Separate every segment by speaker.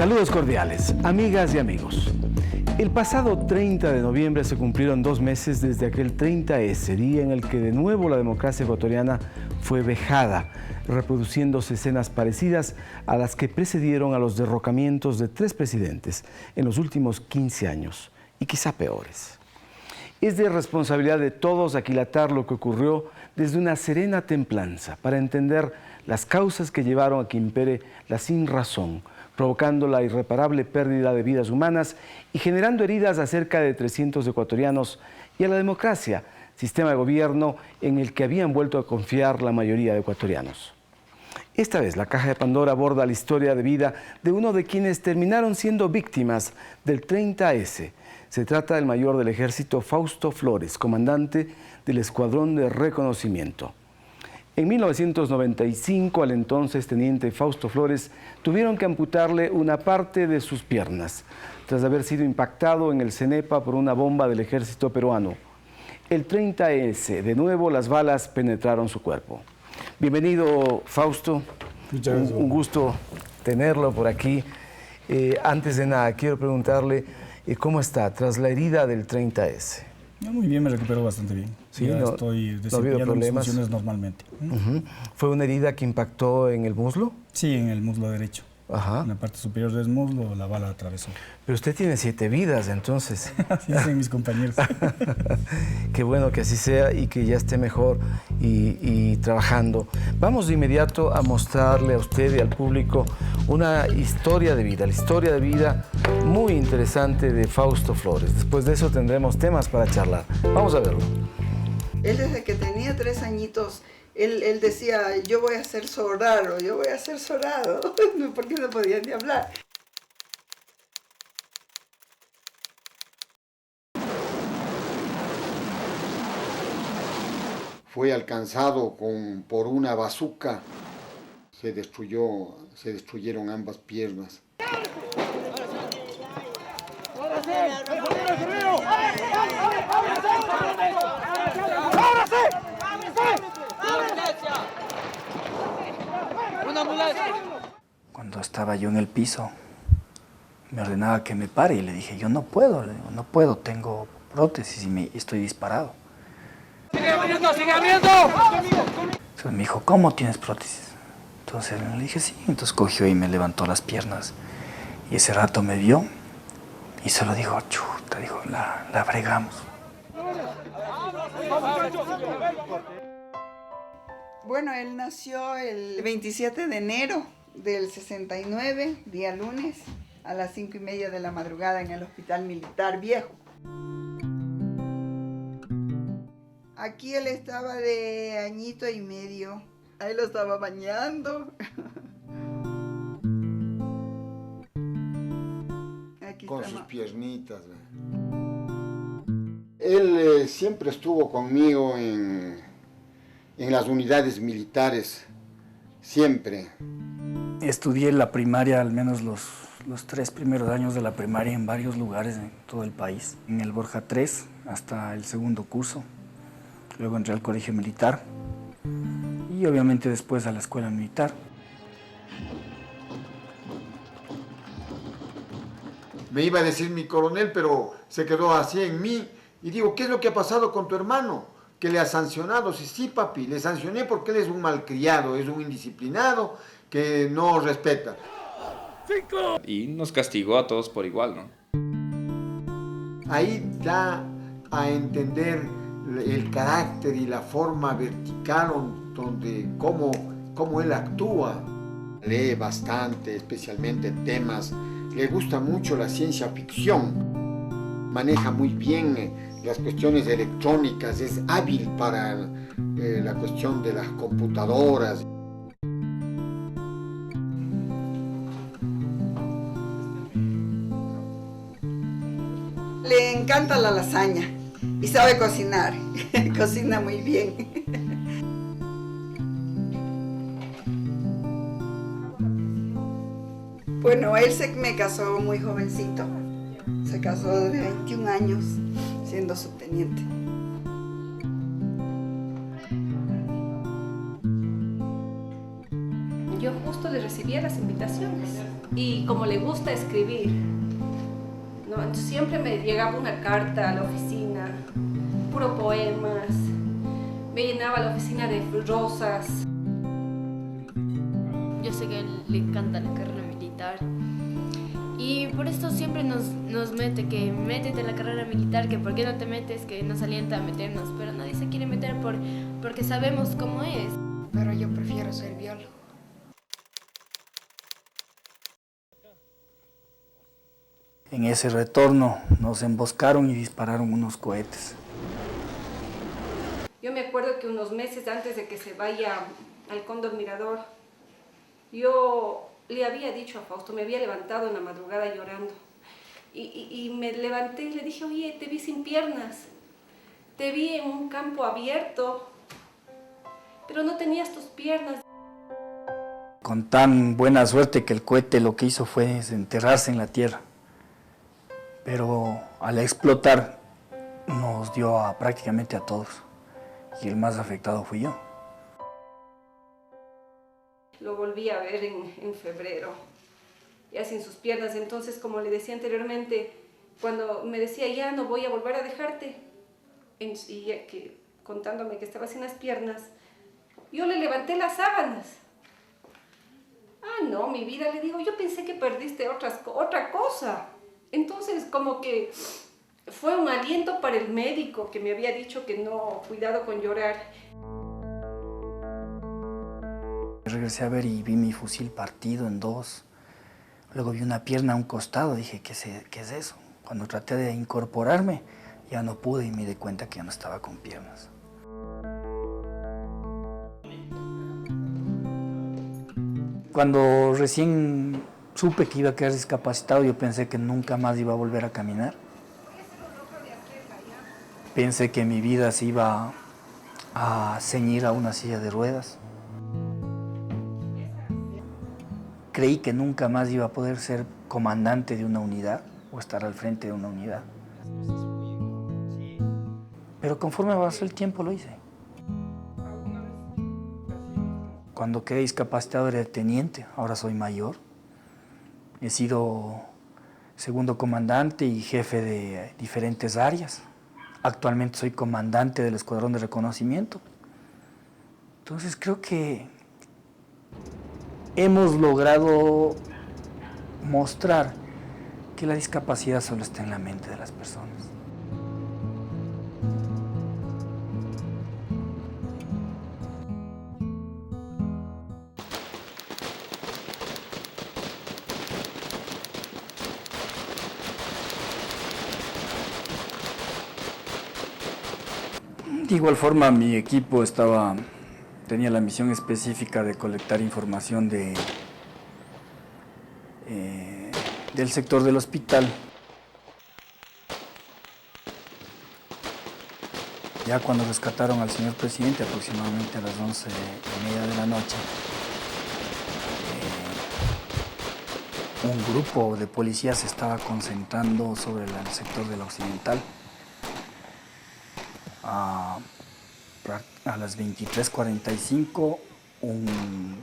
Speaker 1: Saludos cordiales, amigas y amigos. El pasado 30 de noviembre se cumplieron 2 meses desde aquel 30S, día en el que de nuevo la democracia ecuatoriana fue vejada, reproduciéndose escenas parecidas a las que precedieron a los derrocamientos de 3 presidentes en los últimos 15 años, y quizá peores. Es de responsabilidad de todos aquilatar lo que ocurrió desde una serena templanza para entender las causas que llevaron a que impere la sinrazón, provocando la irreparable pérdida de vidas humanas y generando heridas a cerca de 300 ecuatorianos, y a la democracia, sistema de gobierno en el que habían vuelto a confiar la mayoría de ecuatorianos. Esta vez la Caja de Pandora aborda la historia de vida de uno de quienes terminaron siendo víctimas del 30S. Se trata del mayor del ejército Fausto Flores, comandante del Escuadrón de Reconocimiento. En 1995, al entonces teniente Fausto Flores tuvieron que amputarle una parte de sus piernas, tras haber sido impactado en el Cenepa por una bomba del ejército peruano. El 30S, de nuevo las balas penetraron su cuerpo. Bienvenido, Fausto.
Speaker 2: Muchas gracias.
Speaker 1: Un gusto tenerlo por aquí. Antes de nada, quiero preguntarle cómo está tras la herida del 30S.
Speaker 2: Muy bien, me recupero bastante bien.
Speaker 1: Sí,
Speaker 2: ya
Speaker 1: no
Speaker 2: estoy
Speaker 1: ha habido
Speaker 2: desempeñando mis
Speaker 1: problemas.
Speaker 2: funciones normalmente.
Speaker 1: ¿Fue una herida que impactó en el muslo?
Speaker 2: Sí, en el muslo derecho.
Speaker 1: Ajá.
Speaker 2: En la parte superior del muslo la bala atravesó.
Speaker 1: Pero usted tiene 7 vidas, entonces.
Speaker 2: Así dicen mis compañeros.
Speaker 1: Qué bueno que así sea y que ya esté mejor y trabajando. Vamos de inmediato a mostrarle a usted y al público una historia de vida, la historia de vida muy interesante de Fausto Flores. Después de eso tendremos temas para charlar. Vamos a verlo.
Speaker 3: Él desde que tenía 3 añitos, él decía, yo voy a ser soldado, yo voy a ser soldado, porque no podía ni hablar.
Speaker 4: Fue alcanzado por una bazuca, se destruyeron ambas piernas.
Speaker 5: Cuando estaba yo en el piso, me ordenaba que me pare y le dije, yo no puedo, le digo, no puedo, tengo prótesis y estoy disparado.
Speaker 6: ¡Sigue abriendo, sigue abriendo!
Speaker 5: Entonces me dijo, ¿cómo tienes prótesis? Entonces le dije, sí. Entonces cogió y me levantó las piernas. Y ese rato me vio y solo dijo, chuta, dijo, la fregamos.
Speaker 3: Bueno, él nació el 27 de enero del 69, día lunes, a las 5:30 de la madrugada en el Hospital Militar Viejo. Aquí él estaba de añito y medio. Ahí lo estaba bañando. Aquí
Speaker 4: Con
Speaker 3: está
Speaker 4: sus piernitas. Él siempre estuvo conmigo en las unidades militares, siempre.
Speaker 5: Estudié la primaria, al menos los 3 primeros años de la primaria en varios lugares en todo el país. En el Borja 3 hasta el 2º curso. Luego entré al colegio militar y obviamente después a la escuela militar.
Speaker 4: Me iba a decir mi coronel, pero se quedó así en mí. Y digo, ¿qué es lo que ha pasado con tu hermano? ¿Que le ha sancionado? Sí, papi, le sancioné porque él es un malcriado, es un indisciplinado que no respeta.
Speaker 7: Y nos castigó a todos por igual, ¿no?
Speaker 4: Ahí da a entender el carácter y la forma vertical donde cómo él actúa. Lee bastante, especialmente temas. Le gusta mucho la ciencia ficción. Maneja muy bien las cuestiones electrónicas. Es hábil para la cuestión de las computadoras.
Speaker 3: Le encanta la lasaña y sabe cocinar. Cocina muy bien. Bueno, él me casó muy jovencito. Se casó de 21 años, siendo subteniente.
Speaker 8: Yo justo le recibía las invitaciones. y como le gusta escribir, ¿no? Entonces siempre me llegaba una carta a la oficina, puro poemas, me llenaba la oficina de rosas.
Speaker 9: Yo sé que a él le encanta la carrera militar y por esto siempre nos mete que métete en la carrera militar, que por qué no te metes, que nos alienta a meternos, pero nadie se quiere meter porque sabemos cómo es.
Speaker 10: Pero yo prefiero ser biólogo.
Speaker 5: En ese retorno nos emboscaron y dispararon unos cohetes.
Speaker 8: Yo me acuerdo que unos meses antes de que se vaya al Cóndor Mirador, yo le había dicho a Fausto, me había levantado en la madrugada llorando. Y me levanté y le dije, oye, te vi sin piernas, te vi en un campo abierto, pero no tenías tus piernas.
Speaker 5: Con tan buena suerte que el cohete lo que hizo fue desenterrarse en la tierra. Pero al explotar nos dio prácticamente a todos y el más afectado fui yo.
Speaker 8: Lo volví a ver en febrero, ya sin sus piernas. Entonces, como le decía anteriormente, cuando me decía ya no voy a volver a dejarte, y ya que, contándome que estaba sin las piernas, yo le levanté las sábanas. Ah, no, mi vida, le digo, yo pensé que perdiste otra cosa. Entonces, como que fue un aliento para el médico que me había dicho que no, cuidado con llorar.
Speaker 5: Regresé a ver y vi mi fusil partido en dos. Luego vi una pierna a un costado, dije, ¿qué es eso? Cuando traté de incorporarme, ya no pude y me di cuenta que ya no estaba con piernas. Cuando recién supe que iba a quedar discapacitado, yo pensé que nunca más iba a volver a caminar. Pensé que mi vida se iba a ceñir a una silla de ruedas. Creí que nunca más iba a poder ser comandante de una unidad o estar al frente de una unidad. Pero conforme avanzó el tiempo lo hice. Cuando quedé discapacitado era teniente, ahora soy mayor. He sido segundo comandante y jefe de diferentes áreas. Actualmente soy comandante del Escuadrón de Reconocimiento. Entonces creo que hemos logrado mostrar que la discapacidad solo está en la mente de las personas. De igual forma, mi equipo tenía la misión específica de colectar información del sector del hospital. Ya cuando rescataron al señor presidente, aproximadamente a las 11:30 de la noche, un grupo de policías se estaba concentrando sobre el sector de la occidental. A las 23:45 un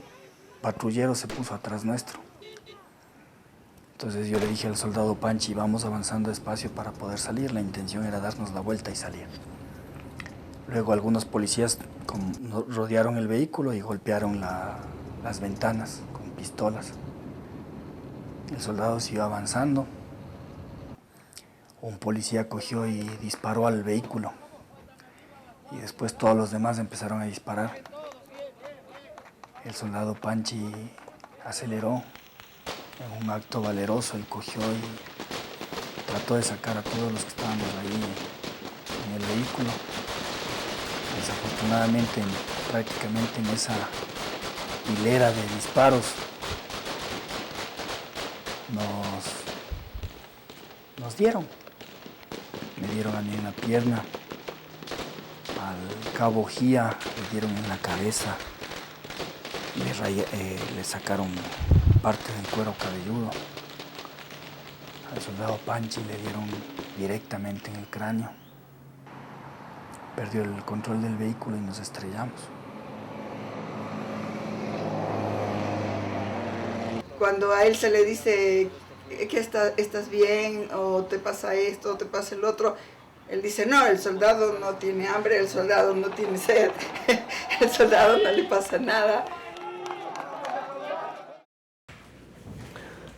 Speaker 5: patrullero se puso atrás nuestro. Entonces yo le dije al soldado Panchi, vamos avanzando despacio para poder salir. La intención era darnos la vuelta y salir. Luego algunos policías rodearon el vehículo y golpearon las ventanas con pistolas. El soldado siguió avanzando. Un policía cogió y disparó al vehículo. Y después todos los demás empezaron a disparar. El soldado Panchi aceleró en un acto valeroso y cogió y trató de sacar a todos los que estaban ahí en el vehículo. Desafortunadamente, prácticamente en esa hilera de disparos, nos dieron. Me dieron a mí en la pierna. Al cabo Gía le dieron en la cabeza, le sacaron parte del cuero cabelludo. Al soldado Panchi le dieron directamente en el cráneo. Perdió el control del vehículo y nos estrellamos.
Speaker 3: Cuando a él se le dice que estás bien, o te pasa esto, o te pasa el otro, él dice, no, el soldado no tiene hambre, el soldado no tiene sed, el soldado no le pasa nada.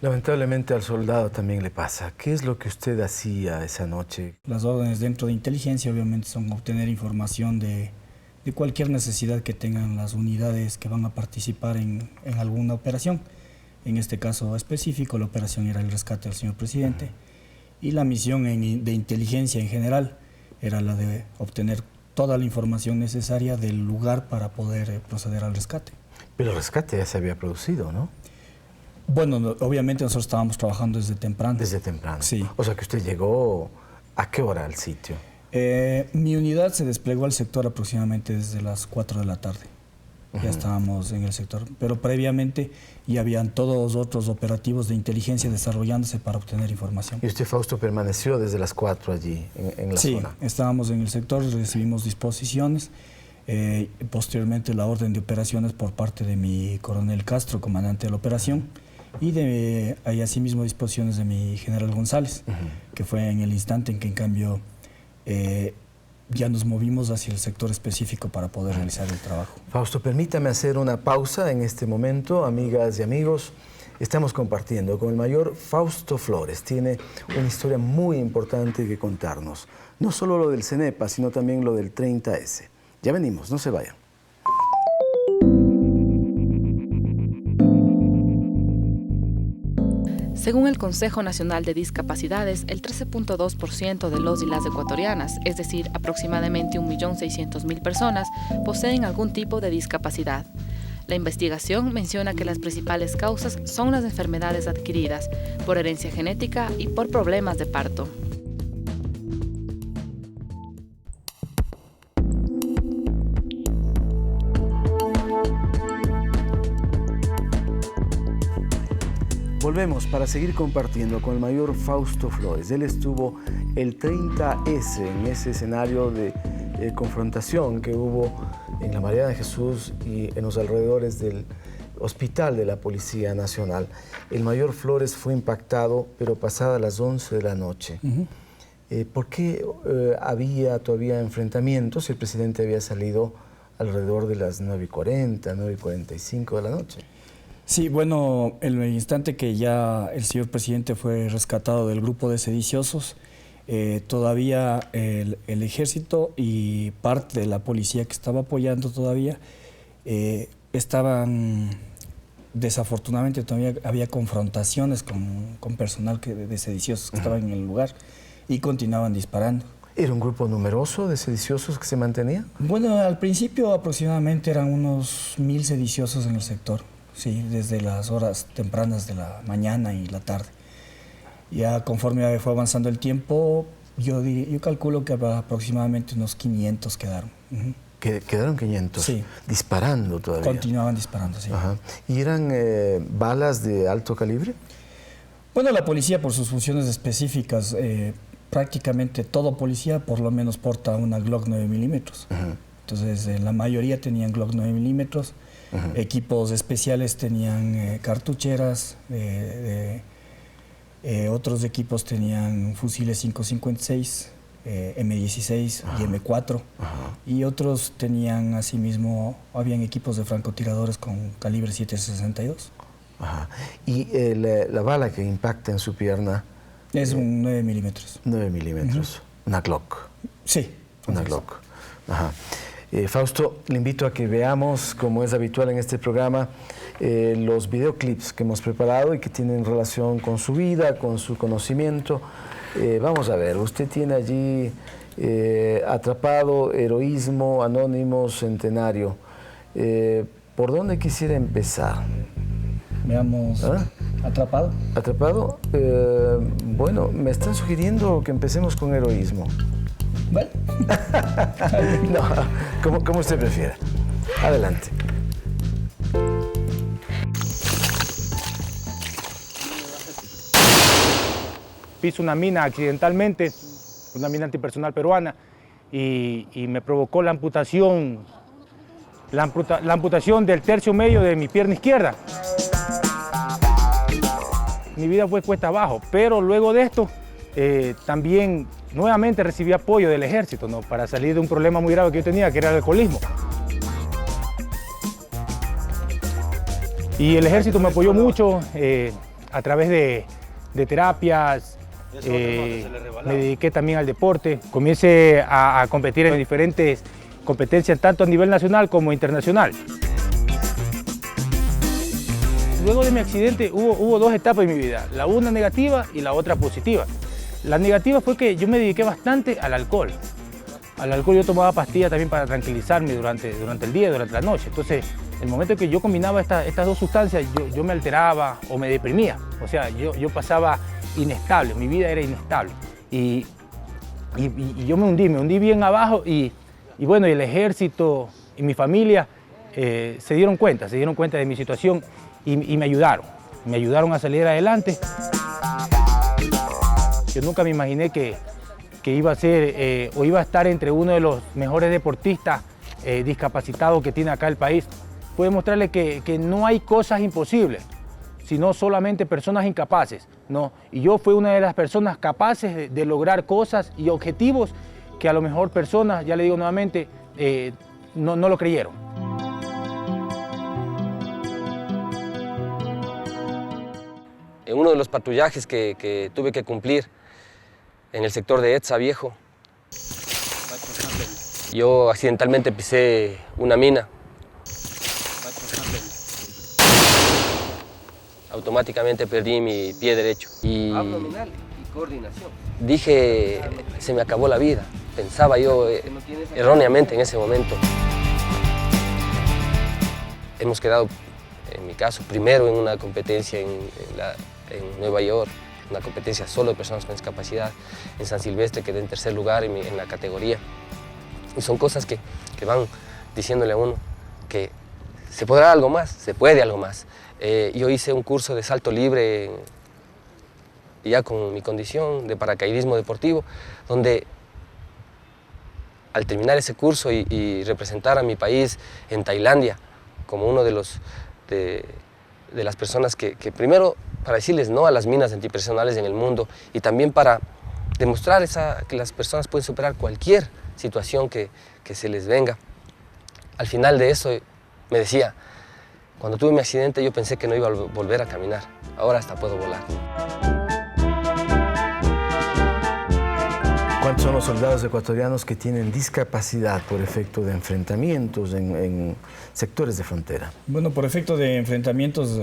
Speaker 1: Lamentablemente al soldado también le pasa. ¿Qué es lo que usted hacía esa noche?
Speaker 2: Las órdenes dentro de inteligencia obviamente son obtener información de cualquier necesidad que tengan las unidades que van a participar en alguna operación. En este caso específico, la operación era el rescate del señor presidente. Y la misión de inteligencia en general era la de obtener toda la información necesaria del lugar para poder proceder al rescate.
Speaker 1: Pero el rescate ya se había producido, ¿no?
Speaker 2: Bueno, obviamente nosotros estábamos trabajando desde temprano.
Speaker 1: Desde temprano.
Speaker 2: Sí.
Speaker 1: O sea que usted llegó, ¿a qué hora al sitio?
Speaker 2: Mi unidad se desplegó al sector aproximadamente desde las 4 de la tarde. Ya estábamos en el sector, pero previamente ya habían todos otros operativos de inteligencia desarrollándose para obtener información.
Speaker 1: ¿Y usted, Fausto, permaneció desde las 4 allí, en la zona?
Speaker 2: Sí, estábamos en el sector, recibimos disposiciones, posteriormente la orden de operaciones por parte de mi coronel Castro, comandante de la operación, y hay asimismo disposiciones de mi general González, que fue en el instante en que en cambio ya nos movimos hacia el sector específico para poder realizar el trabajo.
Speaker 1: Fausto, permítame hacer una pausa en este momento, amigas y amigos. Estamos compartiendo con el mayor Fausto Flores. Tiene una historia muy importante que contarnos. No solo lo del CENEPA, sino también lo del 30S. Ya venimos, no se vayan.
Speaker 11: Según el Consejo Nacional de Discapacidades, el 13.2% de los y las ecuatorianas, es decir, aproximadamente 1.600.000 personas, poseen algún tipo de discapacidad. La investigación menciona que las principales causas son las enfermedades adquiridas, por herencia genética y por problemas de parto.
Speaker 1: Volvemos para seguir compartiendo con el mayor Fausto Flores. Él estuvo el 30S en ese escenario de confrontación que hubo en la Mariana de Jesús y en los alrededores del hospital de la Policía Nacional. El mayor Flores fue impactado, pero pasadas las 11 de la noche. ¿Por qué había todavía enfrentamientos? El presidente había salido alrededor de las 9:40, 9:45 de la noche.
Speaker 2: Sí, bueno, en el instante que ya el señor presidente fue rescatado del grupo de sediciosos, todavía el ejército y parte de la policía que estaba apoyando todavía estaban, desafortunadamente todavía había confrontaciones con personal de sediciosos que estaban en el lugar y continuaban disparando.
Speaker 1: ¿Era un grupo numeroso de sediciosos que se mantenía?
Speaker 2: Bueno, al principio aproximadamente eran unos 1000 sediciosos en el sector. Sí, desde las horas tempranas de la mañana y la tarde. Ya conforme fue avanzando el tiempo, yo calculo que aproximadamente unos 500 quedaron.
Speaker 1: ¿Quedaron 500?
Speaker 2: Sí.
Speaker 1: ¿Disparando todavía?
Speaker 2: Continuaban disparando, sí.
Speaker 1: Ajá. ¿Y eran balas de alto calibre?
Speaker 2: Bueno, la policía por sus funciones específicas, prácticamente todo policía por lo menos porta una Glock 9 milímetros. Entonces, la mayoría tenían Glock 9 milímetros. Equipos especiales tenían cartucheras, otros equipos tenían fusiles 5.56, M16 y M4, y otros tenían asimismo, habían equipos de francotiradores con calibre 7.62.
Speaker 1: ¿Y la bala que impacta en su pierna?
Speaker 2: Es un 9 milímetros.
Speaker 1: 9 milímetros, una Glock.
Speaker 2: Sí.
Speaker 1: Una Glock. Fausto, le invito a que veamos, como es habitual en este programa, los videoclips que hemos preparado y que tienen relación con su vida, con su conocimiento. Vamos a ver, usted tiene allí Atrapado, Heroísmo, Anónimo, Centenario. ¿Por dónde quisiera empezar?
Speaker 2: Veamos, Atrapado.
Speaker 1: ¿Atrapado? Bueno, me están sugiriendo que empecemos con Heroísmo.
Speaker 2: Bueno.
Speaker 1: No, como usted prefiera. Adelante.
Speaker 12: Piso una mina accidentalmente, una mina antipersonal peruana, y me provocó la amputación del tercio medio de mi pierna izquierda. mi vida fue cuesta abajo, pero luego de esto también nuevamente recibí apoyo del ejército, ¿no? Para salir de un problema muy grave que yo tenía, que era el alcoholismo. Y el ejército me apoyó mucho a través de terapias, me dediqué también al deporte, comencé a competir en diferentes competencias tanto a nivel nacional como internacional. Luego de mi accidente hubo dos etapas en mi vida, la una negativa y la otra positiva. La negativa fue que yo me dediqué bastante al alcohol. Al alcohol yo tomaba pastillas también para tranquilizarme durante el día, durante la noche. Entonces, el momento que yo combinaba estas dos sustancias, yo me alteraba o me deprimía. O sea, yo pasaba inestable, mi vida era inestable. Y yo me hundí bien abajo y bueno, y el ejército y mi familia se dieron cuenta de mi situación y me ayudaron a salir adelante. Yo nunca me imaginé que iba a ser o iba a estar entre uno de los mejores deportistas discapacitados que tiene acá el país. Puede mostrarle que no hay cosas imposibles, sino solamente personas incapaces, ¿no? Y yo fui una de las personas capaces de lograr cosas y objetivos que a lo mejor personas, ya le digo nuevamente, no lo creyeron.
Speaker 13: En uno de los patrullajes que tuve que cumplir en el sector de Etza Viejo, yo accidentalmente pisé una mina. Automáticamente perdí mi pie derecho. Abdominal y coordinación. Dije, se me acabó la vida. Pensaba yo erróneamente en ese momento. Hemos quedado, en mi caso, primero en una competencia en Nueva York, una competencia solo de personas con discapacidad. En San Silvestre quedé en tercer lugar en la categoría. Y son cosas que van diciéndole a uno que se podrá algo más, se puede algo más. Yo hice un curso de salto libre ya con mi condición de paracaidismo deportivo, donde al terminar ese curso y representar a mi país en Tailandia como uno de las personas que primero para decirles no a las minas antipersonales en el mundo y también para demostrar que las personas pueden superar cualquier situación que se les venga. Al final de eso me decía, cuando tuve mi accidente yo pensé que no iba a volver a caminar, ahora hasta puedo volar.
Speaker 1: ¿Cuántos son los soldados ecuatorianos que tienen discapacidad por efecto de enfrentamientos en sectores de frontera?
Speaker 2: Bueno, por efecto de enfrentamientos,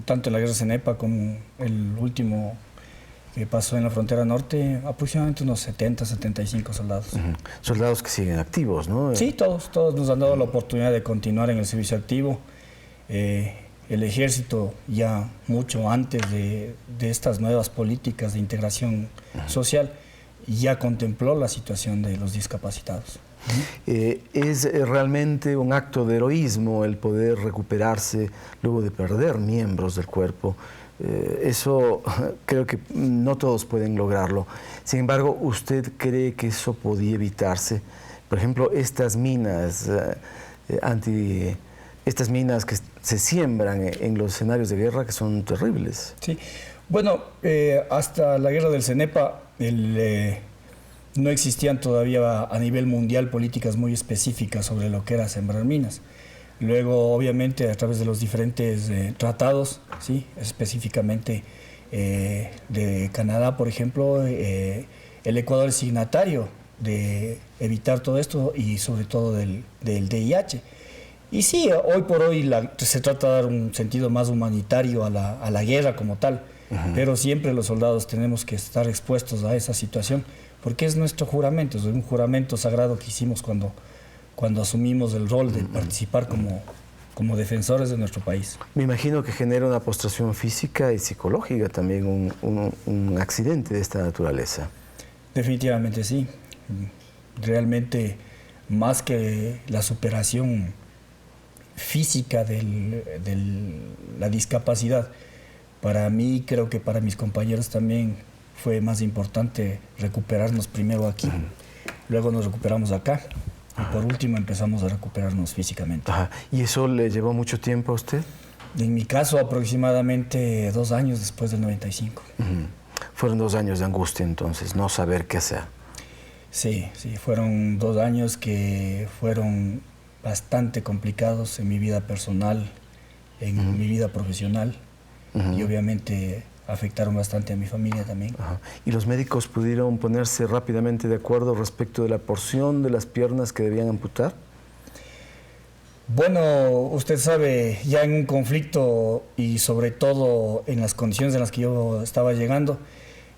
Speaker 2: tanto en la guerra Cenepa como el último que pasó en la frontera norte, aproximadamente unos 70, 75 soldados.
Speaker 1: Soldados que siguen activos, ¿no?
Speaker 2: Sí, todos nos han dado la oportunidad de continuar en el servicio activo. El ejército ya mucho antes de estas nuevas políticas de integración social ya contempló la situación de los discapacitados.
Speaker 1: Es realmente un acto de heroísmo el poder recuperarse luego de perder miembros del cuerpo. Eso creo que no todos pueden lograrlo. Sin embargo, ¿usted cree que eso podía evitarse? Por ejemplo, estas minas estas minas que se siembran en los escenarios de guerra, que son terribles.
Speaker 2: Sí, bueno, hasta la guerra del Cenepa no existían todavía a nivel mundial políticas muy específicas sobre lo que era sembrar minas. Luego, obviamente, a través de los diferentes tratados, ¿sí? Específicamente de Canadá, por ejemplo, el Ecuador es signatario de evitar todo esto y sobre todo del VIH. Y sí, hoy por hoy se trata de dar un sentido más humanitario a la guerra como tal, pero siempre los soldados tenemos que estar expuestos a esa situación, porque es nuestro juramento, es un juramento sagrado que hicimos cuando asumimos el rol de participar como defensores de nuestro país.
Speaker 1: Me imagino que genera una postración física y psicológica también un accidente de esta naturaleza.
Speaker 2: Definitivamente sí. Realmente, más que la superación física de la discapacidad, para mí, creo que para mis compañeros también fue más importante recuperarnos primero aquí, luego nos recuperamos acá y por último empezamos a recuperarnos físicamente.
Speaker 1: ¿Y eso le llevó mucho tiempo a usted?
Speaker 2: En mi caso, aproximadamente 2 años después del 95.
Speaker 1: Fueron 2 años de angustia entonces, no saber qué hacer.
Speaker 2: Sí, fueron 2 años que fueron bastante complicados en mi vida personal, en mi vida profesional y obviamente afectaron bastante a mi familia también.
Speaker 1: ¿Y los médicos pudieron ponerse rápidamente de acuerdo respecto de la porción de las piernas que debían amputar?
Speaker 2: Bueno, usted sabe, ya en un conflicto y sobre todo en las condiciones en las que yo estaba llegando,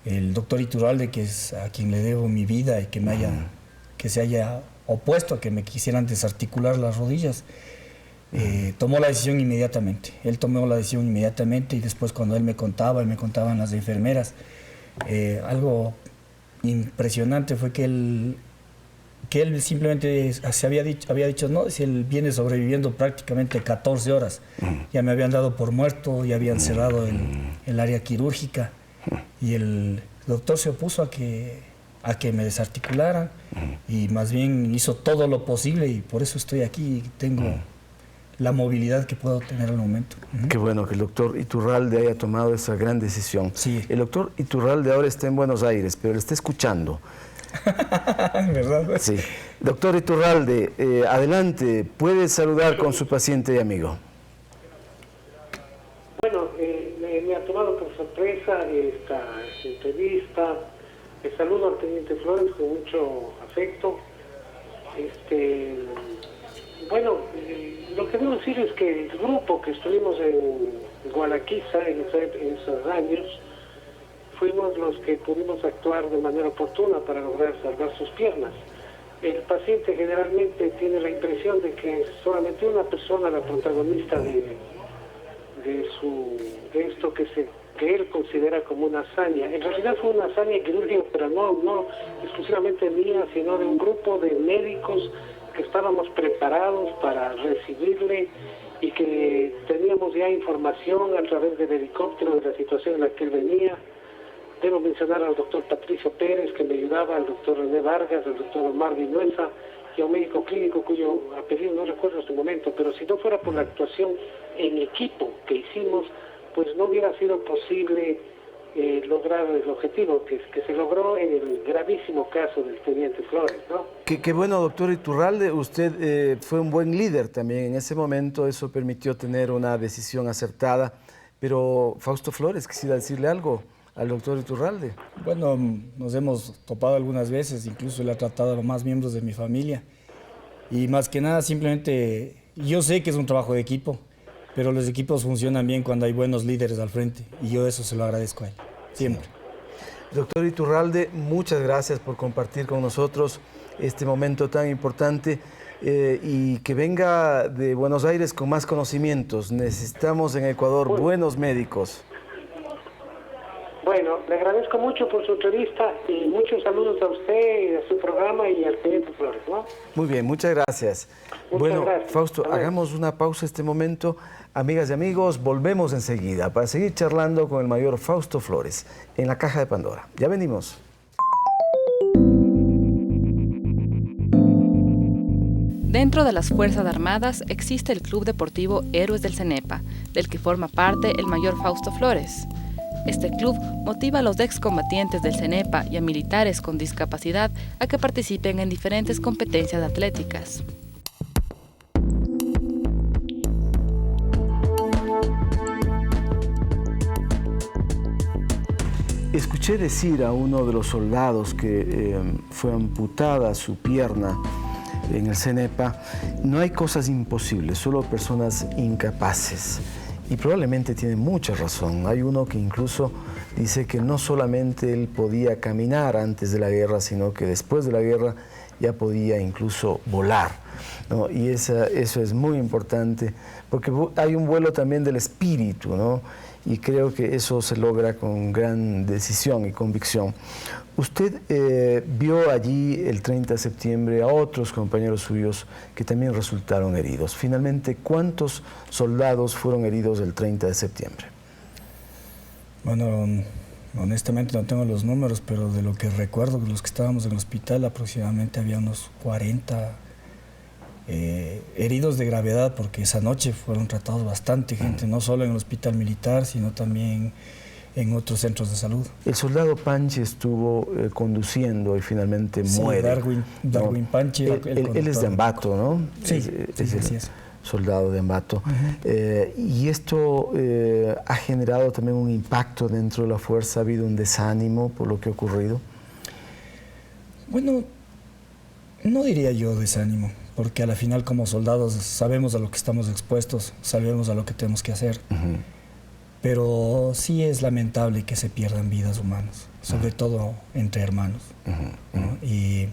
Speaker 2: el doctor Iturralde, que es a quien le debo mi vida y que se haya opuesto a que me quisieran desarticular las rodillas, tomó la decisión inmediatamente. Él tomó la decisión inmediatamente y después cuando él me contaban las enfermeras, algo impresionante fue que él simplemente había dicho, no, si él viene sobreviviendo prácticamente 14 horas. Ya me habían dado por muerto, ya habían cerrado el área quirúrgica y el doctor se opuso a que me desarticularan y más bien hizo todo lo posible y por eso estoy aquí y tengo la movilidad que puedo tener al momento.
Speaker 1: Qué bueno que el doctor Iturralde haya tomado esa gran decisión.
Speaker 2: Sí.
Speaker 1: El doctor Iturralde ahora está en Buenos Aires, pero le está escuchando.
Speaker 2: ¿Verdad?
Speaker 1: Sí. Doctor Iturralde, adelante, puede saludar con su paciente y amigo.
Speaker 14: Bueno, me ha tomado por sorpresa esta entrevista. Le saludo al teniente Flores con mucho afecto. Bueno, lo que debo decir es que el grupo que estuvimos en Gualaquiza en esos años, fuimos los que pudimos actuar de manera oportuna para lograr salvar sus piernas. El paciente generalmente tiene la impresión de que solamente una persona la protagonista de esto que él considera como una hazaña. En realidad fue una hazaña quirúrgica, pero no exclusivamente mía, sino de un grupo de médicos que estábamos preparados para recibirle y que teníamos ya información a través del helicóptero de la situación en la que él venía. Debo mencionar al doctor Patricio Pérez, que me ayudaba, al doctor René Vargas, al doctor Omar Vinuesa y a un médico clínico cuyo apellido no recuerdo en este momento, pero si no fuera por la actuación en equipo que hicimos, pues no hubiera sido posible lograr el objetivo que se logró en el gravísimo caso del teniente Flores, ¿no?
Speaker 1: Qué bueno, doctor Iturralde, usted fue un buen líder también en ese momento, eso permitió tener una decisión acertada, pero Fausto Flores, quisiera decirle algo al doctor Iturralde.
Speaker 2: Bueno, nos hemos topado algunas veces, incluso le he tratado a los más miembros de mi familia. Y más que nada, simplemente, yo sé que es un trabajo de equipo, pero los equipos funcionan bien cuando hay buenos líderes al frente. Y yo eso se lo agradezco a él, siempre.
Speaker 1: Doctor Iturralde, muchas gracias por compartir con nosotros este momento tan importante y que venga de Buenos Aires con más conocimientos. Necesitamos en Ecuador buenos médicos.
Speaker 14: Bueno, le agradezco mucho por su entrevista y muchos saludos a usted, a su programa y al teniente Flores, ¿no?
Speaker 1: Muy bien, muchas gracias.
Speaker 14: Muchas gracias.
Speaker 1: Fausto, hagamos una pausa este momento. Amigas y amigos, volvemos enseguida para seguir charlando con el mayor Fausto Flores en la Caja de Pandora. Ya venimos.
Speaker 11: Dentro de las Fuerzas Armadas existe el Club Deportivo Héroes del Cenepa, del que forma parte el mayor Fausto Flores. Este club motiva a los excombatientes del Cenepa y a militares con discapacidad a que participen en diferentes competencias atléticas.
Speaker 1: Escuché decir a uno de los soldados que fue amputada su pierna en el Cenepa, no hay cosas imposibles, solo personas incapaces. Y probablemente tiene mucha razón. Hay uno que incluso dice que no solamente él podía caminar antes de la guerra, sino que después de la guerra ya podía incluso volar, ¿no? Y eso es muy importante, porque hay un vuelo también del espíritu, ¿no? Y creo que eso se logra con gran decisión y convicción. Usted vio allí el 30 de septiembre a otros compañeros suyos que también resultaron heridos. Finalmente, ¿cuántos soldados fueron heridos el 30 de septiembre?
Speaker 2: Bueno, honestamente no tengo los números, pero de lo que recuerdo, de los que estábamos en el hospital, aproximadamente había unos 40 heridos de gravedad, porque esa noche fueron tratados bastante gente, no solo en el hospital militar, sino también en otros centros de salud.
Speaker 1: El soldado Panchi estuvo conduciendo y finalmente muere.
Speaker 2: Darwin Panchi.
Speaker 1: Él es de Ambato, ¿no?
Speaker 2: Sí,
Speaker 1: así es. Soldado de Ambato. Y esto ha generado también un impacto dentro de la fuerza, ha habido un desánimo por lo que ha ocurrido.
Speaker 2: Bueno, no diría yo desánimo, porque a la final como soldados sabemos a lo que estamos expuestos, sabemos a lo que tenemos que hacer. Pero sí es lamentable que se pierdan vidas humanas, sobre todo entre hermanos. ¿No? Y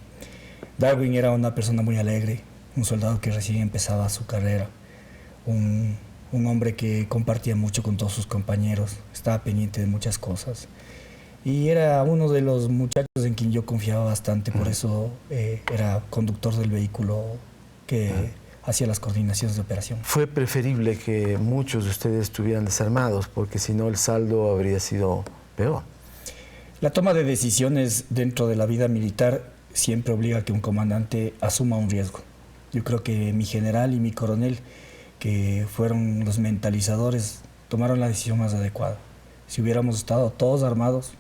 Speaker 2: Darwin era una persona muy alegre, un soldado que recién empezaba su carrera, un hombre que compartía mucho con todos sus compañeros, estaba pendiente de muchas cosas. Y era uno de los muchachos en quien yo confiaba bastante, por eso era conductor del vehículo que hacia las coordinaciones de operación.
Speaker 1: Fue preferible que muchos de ustedes estuvieran desarmados, porque si no el saldo habría sido peor.
Speaker 2: La toma de decisiones dentro de la vida militar siempre obliga a que un comandante asuma un riesgo. Yo creo que mi general y mi coronel, que fueron los mentalizadores, tomaron la decisión más adecuada. Si hubiéramos estado todos armados,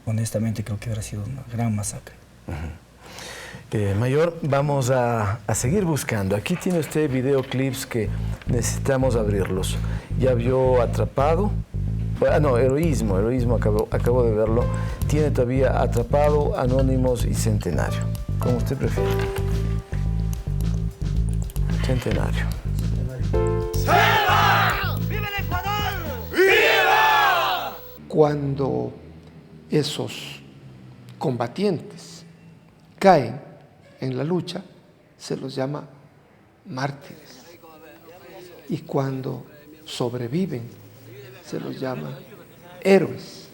Speaker 2: honestamente creo que hubiera sido una gran masacre.
Speaker 1: Mayor, vamos a seguir buscando. Aquí tiene usted videoclips que necesitamos abrirlos. Ya vio Atrapado. No, Heroísmo, acabo de verlo. Tiene todavía Atrapado, Anónimos y Centenario. Como usted prefiere. Centenario.
Speaker 6: ¡Viva! ¡Viva el Ecuador! ¡Viva!
Speaker 15: Cuando esos combatientes caen en la lucha, se los llama mártires. Y cuando sobreviven, se los llama héroes.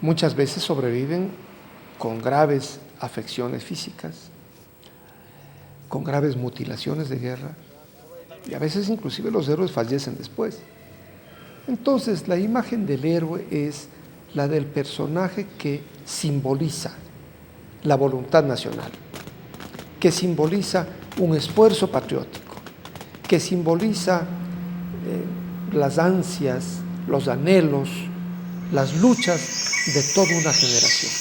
Speaker 15: Muchas veces sobreviven con graves afecciones físicas, con graves mutilaciones de guerra, y a veces inclusive los héroes fallecen después. Entonces, la imagen del héroe es la del personaje que simboliza la voluntad nacional, que simboliza un esfuerzo patriótico, que simboliza las ansias, los anhelos, las luchas de toda una generación.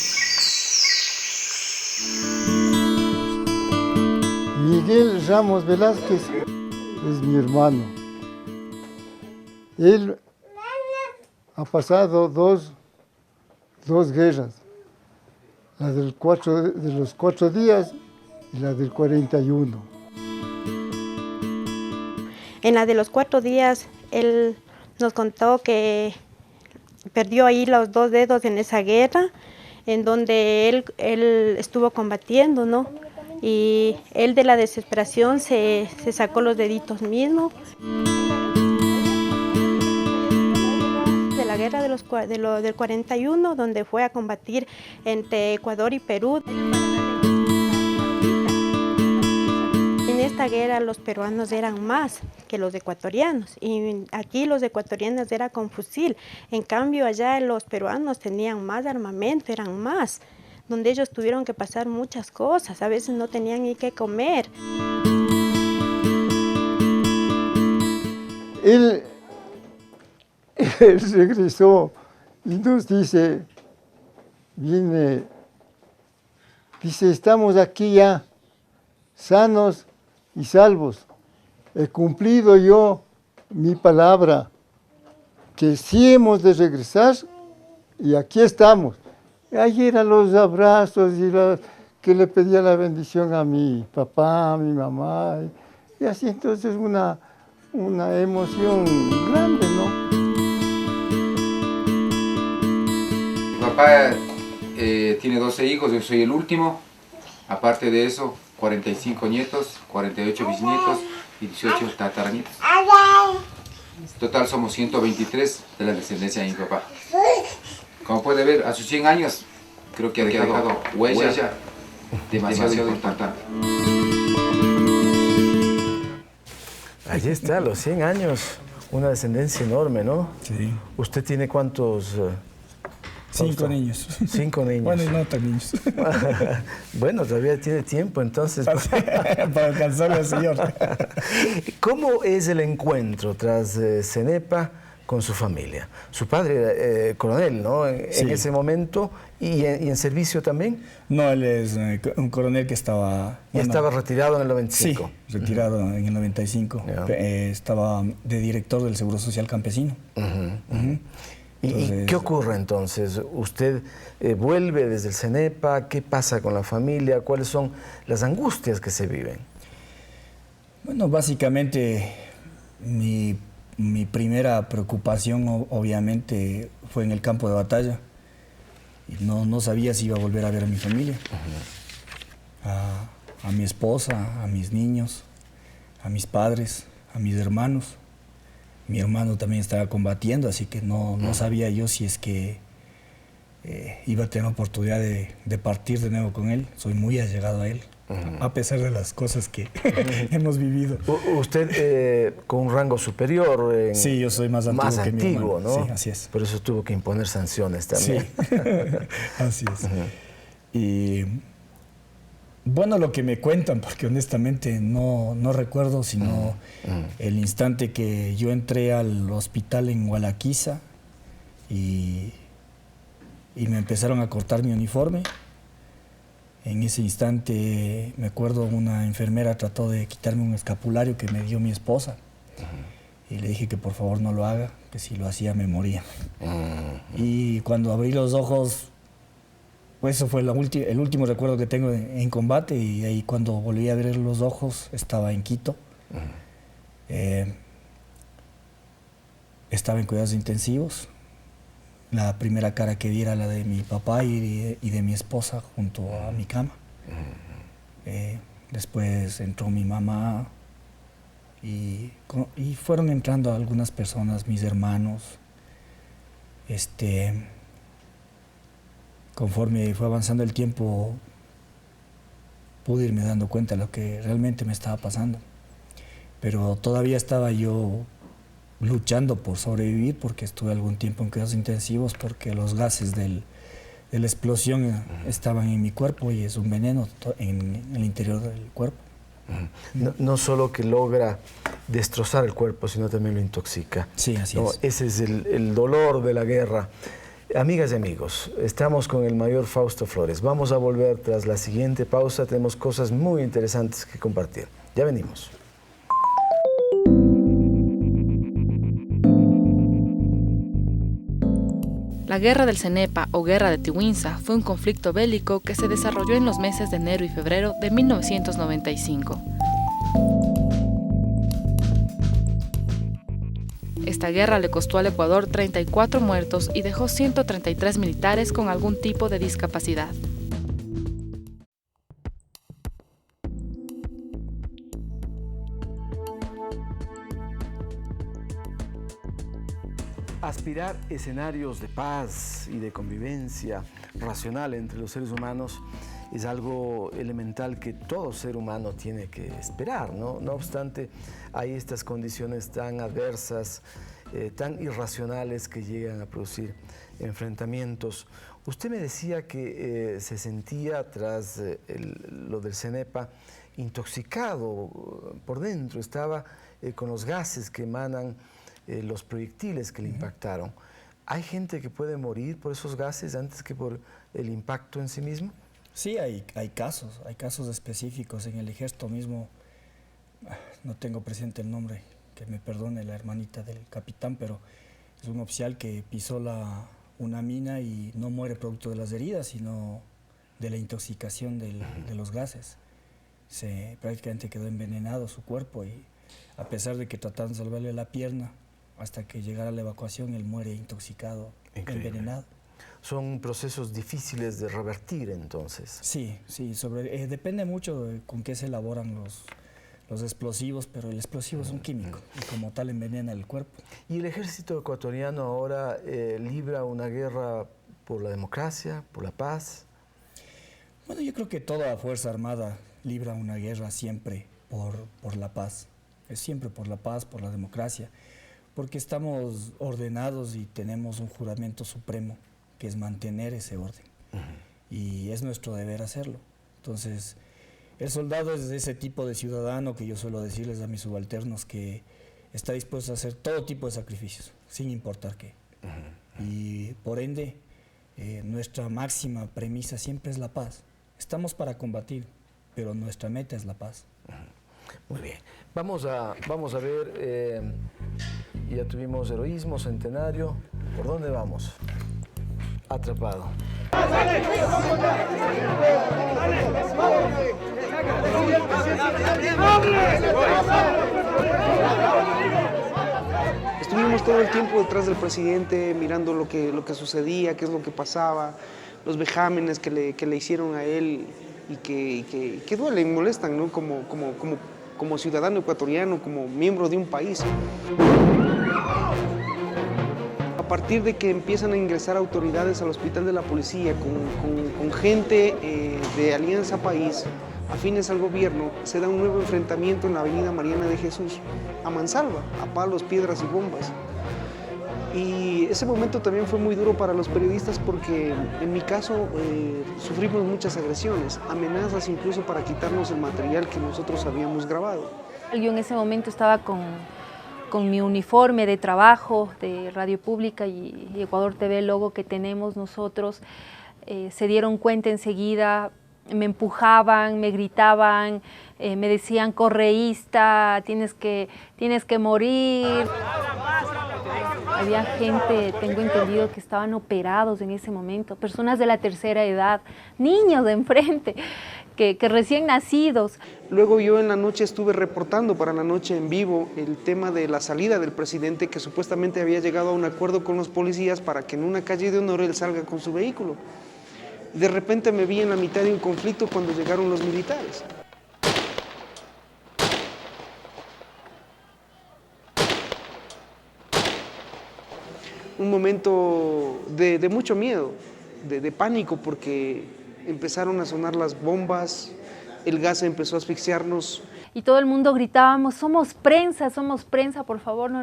Speaker 16: Miguel Ramos Velázquez es mi hermano. Él ha pasado dos guerras, la de los 4 días y la del 41.
Speaker 17: En la de los 4 días, él nos contó que perdió ahí los 2 dedos en esa guerra, en donde él estuvo combatiendo, ¿no? Y él de la desesperación se sacó los deditos mismos. De la guerra del 41, donde fue a combatir entre Ecuador y Perú. En esta guerra los peruanos eran más que los ecuatorianos, y aquí los ecuatorianos eran con fusil. En cambio allá los peruanos tenían más armamento, eran más, donde ellos tuvieron que pasar muchas cosas, a veces no tenían ni qué comer.
Speaker 16: Él regresó y nos dice, estamos aquí ya, sanos y salvos. He cumplido yo mi palabra, que sí hemos de regresar, y aquí estamos. Y ahí eran los abrazos y que le pedía la bendición a mi papá, a mi mamá, y así entonces una emoción grande, ¿no?
Speaker 18: Mi papá tiene 12 hijos, yo soy el último. Aparte de eso, 45 nietos, 48 bisnietos y 18 tataranietos. Total somos 123 de la descendencia de mi papá. Como puede ver, a sus 100 años creo que ha dejado huella demasiado importante.
Speaker 1: Allí está, los 100 años, una descendencia enorme, ¿no?
Speaker 2: Sí.
Speaker 1: ¿Usted tiene cuántos
Speaker 2: 5 niños.
Speaker 1: 5 niños.
Speaker 2: Bueno, y no tan niños.
Speaker 1: Bueno, todavía tiene tiempo entonces.
Speaker 2: Para alcanzarlo al señor.
Speaker 1: ¿Cómo es el encuentro tras CENEPA con su familia? Su padre era coronel, ¿no? En ese momento, y en servicio también.
Speaker 2: No, él es un coronel que estaba...
Speaker 1: ¿Y estaba retirado en el 95?
Speaker 2: Sí, retirado en el 95. Estaba de director del Seguro Social Campesino.
Speaker 1: ¿Y qué ocurre entonces? ¿Usted vuelve desde el CENEPA? ¿Qué pasa con la familia? ¿Cuáles son las angustias que se viven?
Speaker 2: Bueno, básicamente mi primera preocupación obviamente fue en el campo de batalla. Y no sabía si iba a volver a ver a mi familia, a mi esposa, a mis niños, a mis padres, a mis hermanos. Mi hermano también estaba combatiendo, así que no sabía yo si es que iba a tener oportunidad de partir de nuevo con él. Soy muy allegado a él, a pesar de las cosas que hemos vivido.
Speaker 1: ¿Usted con un rango superior?
Speaker 2: Sí, yo soy más antiguo que mi hermano.
Speaker 1: ¿No?
Speaker 2: Sí, así es.
Speaker 1: Por eso tuvo que imponer sanciones también.
Speaker 2: Sí, así es. Y bueno, lo que me cuentan, porque honestamente no recuerdo, sino el instante que yo entré al hospital en Gualaquiza y me empezaron a cortar mi uniforme. En ese instante, me acuerdo, una enfermera trató de quitarme un escapulario que me dio mi esposa. Y le dije que por favor no lo haga, que si lo hacía me moría. Y cuando abrí los ojos, pues eso fue el último recuerdo que tengo en combate, y ahí cuando volví a abrir los ojos estaba en Quito. Estaba en cuidados intensivos. La primera cara que vi era la de mi papá y de mi esposa junto a mi cama. Después entró mi mamá y fueron entrando algunas personas, mis hermanos. Conforme fue avanzando el tiempo, pude irme dando cuenta de lo que realmente me estaba pasando. Pero todavía estaba yo luchando por sobrevivir, porque estuve algún tiempo en cuidados intensivos, porque los gases de la explosión estaban en mi cuerpo y es un veneno en el interior del cuerpo.
Speaker 1: No solo que logra destrozar el cuerpo, sino también lo intoxica.
Speaker 2: Sí, así es.
Speaker 1: Ese es el dolor de la guerra. Amigas y amigos, estamos con el mayor Fausto Flores. Vamos a volver tras la siguiente pausa. Tenemos cosas muy interesantes que compartir. Ya venimos.
Speaker 11: La Guerra del Cenepa o Guerra de Tiwinsa fue un conflicto bélico que se desarrolló en los meses de enero y febrero de 1995. Esta guerra le costó al Ecuador 34 muertos y dejó 133 militares con algún tipo de discapacidad.
Speaker 1: Aspirar escenarios de paz y de convivencia racional entre los seres humanos es algo elemental que todo ser humano tiene que esperar, ¿no? No obstante, hay estas condiciones tan adversas, tan irracionales, que llegan a producir enfrentamientos. Usted me decía que se sentía tras lo del CENEPA intoxicado por dentro, estaba con los gases que emanan los proyectiles que le impactaron. ¿Hay gente que puede morir por esos gases antes que por el impacto en sí mismo?
Speaker 2: Sí, hay casos específicos en el ejército mismo. No tengo presente el nombre, que me perdone la hermanita del capitán, pero es un oficial que pisó una mina y no muere producto de las heridas, sino de la intoxicación de los gases. Prácticamente quedó envenenado su cuerpo, y a pesar de que trataron de salvarle la pierna, hasta que llegara la evacuación, él muere intoxicado, envenenado.
Speaker 1: Son procesos difíciles de revertir, entonces.
Speaker 2: Sí, depende mucho de con qué se elaboran los explosivos, pero el explosivo es un químico y como tal envenena el cuerpo.
Speaker 1: ¿Y el ejército ecuatoriano ahora libra una guerra por la democracia, por la paz?
Speaker 2: Bueno, yo creo que toda fuerza armada libra una guerra siempre por la paz. Es siempre por la paz, por la democracia, porque estamos ordenados y tenemos un juramento supremo que es mantener ese orden. Y es nuestro deber hacerlo. Entonces, el soldado es ese tipo de ciudadano que yo suelo decirles a mis subalternos que está dispuesto a hacer todo tipo de sacrificios, sin importar qué. Y por ende, nuestra máxima premisa siempre es la paz. Estamos para combatir, pero nuestra meta es la paz.
Speaker 1: Muy bien. Vamos a ver, ya tuvimos heroísmo, centenario. ¿Por dónde vamos? Atrapado.
Speaker 19: Estuvimos todo el tiempo detrás del presidente, mirando lo que sucedía, qué es lo que pasaba, los vejámenes que le hicieron a él y que duelen y molestan, ¿no? Como ciudadano ecuatoriano, como miembro de un país. A partir de que empiezan a ingresar autoridades al hospital de la policía con gente de Alianza País, afines al gobierno, se da un nuevo enfrentamiento en la avenida Mariana de Jesús, a mansalva, a palos, piedras y bombas. Y ese momento también fue muy duro para los periodistas porque en mi caso sufrimos muchas agresiones, amenazas incluso para quitarnos el material que nosotros habíamos grabado.
Speaker 20: Yo en ese momento estaba con mi uniforme de trabajo de Radio Pública y Ecuador TV, el logo que tenemos nosotros. Se dieron cuenta enseguida, me empujaban, me gritaban, me decían correísta, tienes que morir. Había gente, tengo entendido, que estaban operados en ese momento, personas de la tercera edad, niños de enfrente, que recién nacidos.
Speaker 19: Luego yo en la noche estuve reportando para La Noche en Vivo el tema de la salida del presidente, que supuestamente había llegado a un acuerdo con los policías para que en una calle de honor él salga con su vehículo. De repente me vi en la mitad de un conflicto cuando llegaron los militares. Un momento de mucho miedo, de pánico, porque empezaron a sonar las bombas, el gas empezó a asfixiarnos.
Speaker 20: Y todo el mundo gritábamos, somos prensa, por favor no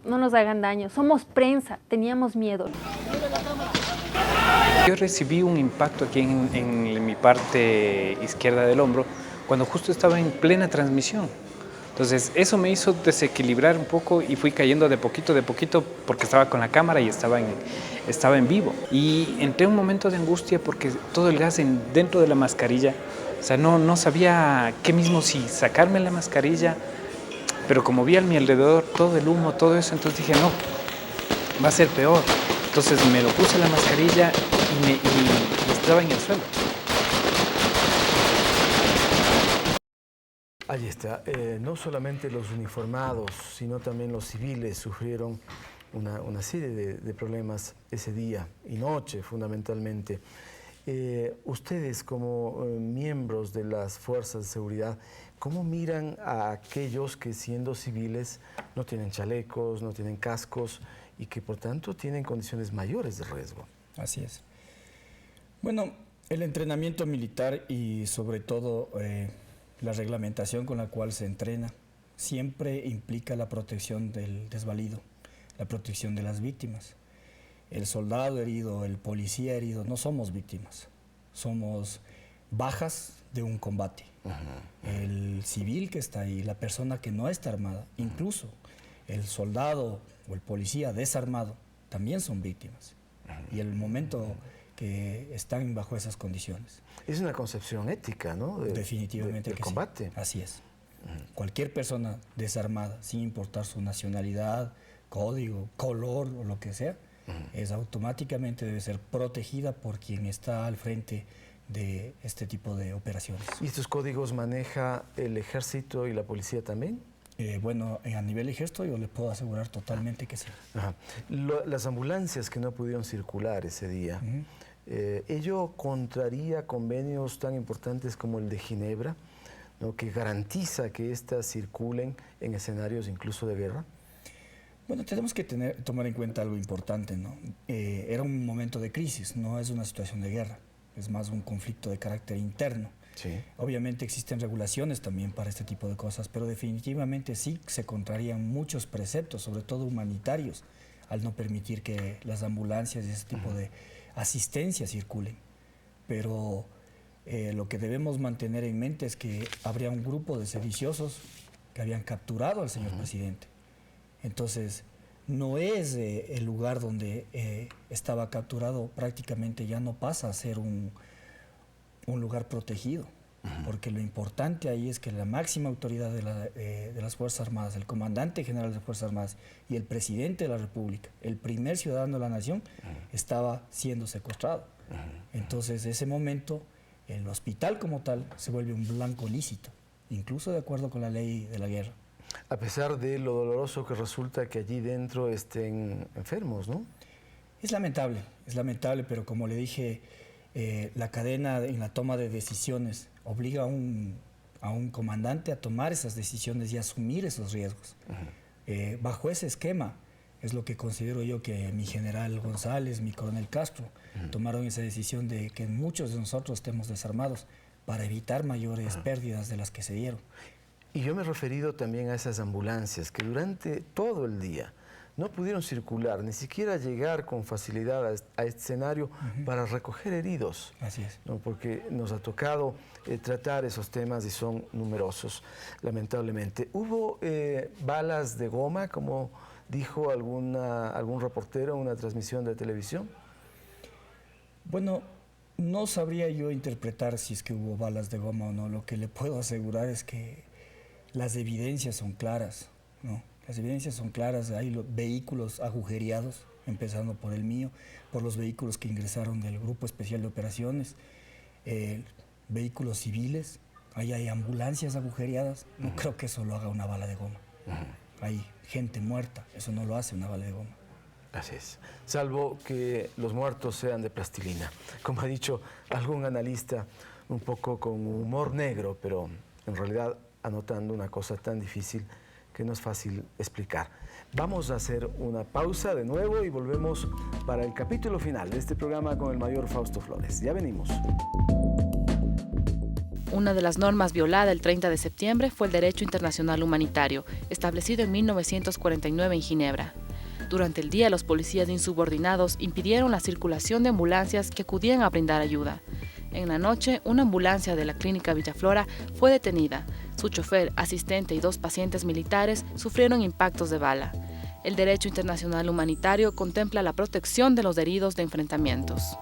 Speaker 20: nos hagan daño, somos prensa, teníamos miedo.
Speaker 21: Yo recibí un impacto aquí en mi parte izquierda del hombro cuando justo estaba en plena transmisión. Entonces eso me hizo desequilibrar un poco y fui cayendo de poquito porque estaba con la cámara y estaba en vivo. Y entré en un momento de angustia porque todo el gas dentro de la mascarilla, o sea, no sabía qué mismo si sacarme la mascarilla, pero como vi a mi alrededor todo el humo, todo eso, entonces dije, no, va a ser peor. Entonces me lo puse la mascarilla y estaba en el suelo.
Speaker 1: Ahí está. No solamente los uniformados, sino también los civiles sufrieron una serie de problemas ese día y noche, fundamentalmente. Ustedes, como miembros de las fuerzas de seguridad, ¿cómo miran a aquellos que, siendo civiles, no tienen chalecos, no tienen cascos y que, por tanto, tienen condiciones mayores de riesgo?
Speaker 2: Así es. Bueno, el entrenamiento militar y, sobre todo, la reglamentación con la cual se entrena siempre implica la protección del desvalido, la protección de las víctimas. El soldado herido, el policía herido, no somos víctimas, somos bajas de un combate. El civil que está ahí, la persona que no está armada, incluso el soldado o el policía desarmado, también son víctimas. Y el momento que están bajo esas condiciones.
Speaker 1: Es una concepción ética, ¿no?
Speaker 2: Definitivamente
Speaker 1: del
Speaker 2: que
Speaker 1: combate.
Speaker 2: Sí. Así es. Cualquier persona desarmada, sin importar su nacionalidad, código, color o lo que sea, es automáticamente debe ser protegida por quien está al frente de este tipo de operaciones.
Speaker 1: ¿Y estos códigos maneja el ejército y la policía también?
Speaker 2: Bueno, a nivel ejército yo le puedo asegurar totalmente que sí.
Speaker 1: Las ambulancias que no pudieron circular ese día, ¿ello contraría convenios tan importantes como el de Ginebra, ¿no?, que garantiza que éstas circulen en escenarios incluso de guerra?
Speaker 2: Bueno, tenemos que tomar en cuenta algo importante, ¿no? Era un momento de crisis, no es una situación de guerra, es más un conflicto de carácter interno.
Speaker 1: Sí.
Speaker 2: Obviamente existen regulaciones también para este tipo de cosas, pero definitivamente sí se contrarían muchos preceptos, sobre todo humanitarios, al no permitir que las ambulancias y ese tipo de asistencia circulen. Pero lo que debemos mantener en mente es que habría un grupo de sediciosos que habían capturado al señor presidente. Entonces, no es el lugar donde estaba capturado, prácticamente ya no pasa a ser un lugar protegido, porque lo importante ahí es que la máxima autoridad de las Fuerzas Armadas, el comandante general de las Fuerzas Armadas y el presidente de la República, el primer ciudadano de la nación, estaba siendo secuestrado. Entonces, ese momento, el hospital como tal se vuelve un blanco lícito, incluso de acuerdo con la ley de la guerra.
Speaker 1: A pesar de lo doloroso que resulta que allí dentro estén enfermos, ¿no?
Speaker 2: Es lamentable, pero como le dije, la cadena en la toma de decisiones obliga a un comandante a tomar esas decisiones y asumir esos riesgos. Bajo ese esquema es lo que considero yo que mi general González, mi coronel Castro, tomaron esa decisión de que muchos de nosotros estemos desarmados para evitar mayores pérdidas de las que se dieron.
Speaker 1: Y yo me he referido también a esas ambulancias que durante todo el día no pudieron circular, ni siquiera llegar con facilidad a este escenario para recoger heridos.
Speaker 2: Así es.
Speaker 1: ¿No? Porque nos ha tocado tratar esos temas y son numerosos, lamentablemente. ¿Hubo balas de goma, como dijo algún reportero en una transmisión de televisión?
Speaker 2: Bueno, no sabría yo interpretar si es que hubo balas de goma o no. Lo que le puedo asegurar es que las evidencias son claras, ¿no? Las evidencias son claras, hay vehículos agujereados, empezando por el mío, por los vehículos que ingresaron del Grupo Especial de Operaciones, vehículos civiles, ahí hay ambulancias agujereadas, no creo que eso lo haga una bala de goma. Hay gente muerta, eso no lo hace una bala de goma.
Speaker 1: Así es, salvo que los muertos sean de plastilina, como ha dicho algún analista un poco con humor negro, pero en realidad anotando una cosa tan difícil que no es fácil explicar. Vamos a hacer una pausa de nuevo y volvemos para el capítulo final de este programa con el mayor Fausto Flores. Ya venimos.
Speaker 11: Una de las normas violada el 30 de septiembre fue el derecho internacional humanitario, establecido en 1949 en Ginebra. Durante el día, los policías insubordinados impidieron la circulación de ambulancias que acudían a brindar ayuda. En la noche, una ambulancia de la clínica Villaflora fue detenida. Su chofer, asistente y 2 pacientes militares sufrieron impactos de bala. El derecho internacional humanitario contempla la protección de los heridos de enfrentamientos.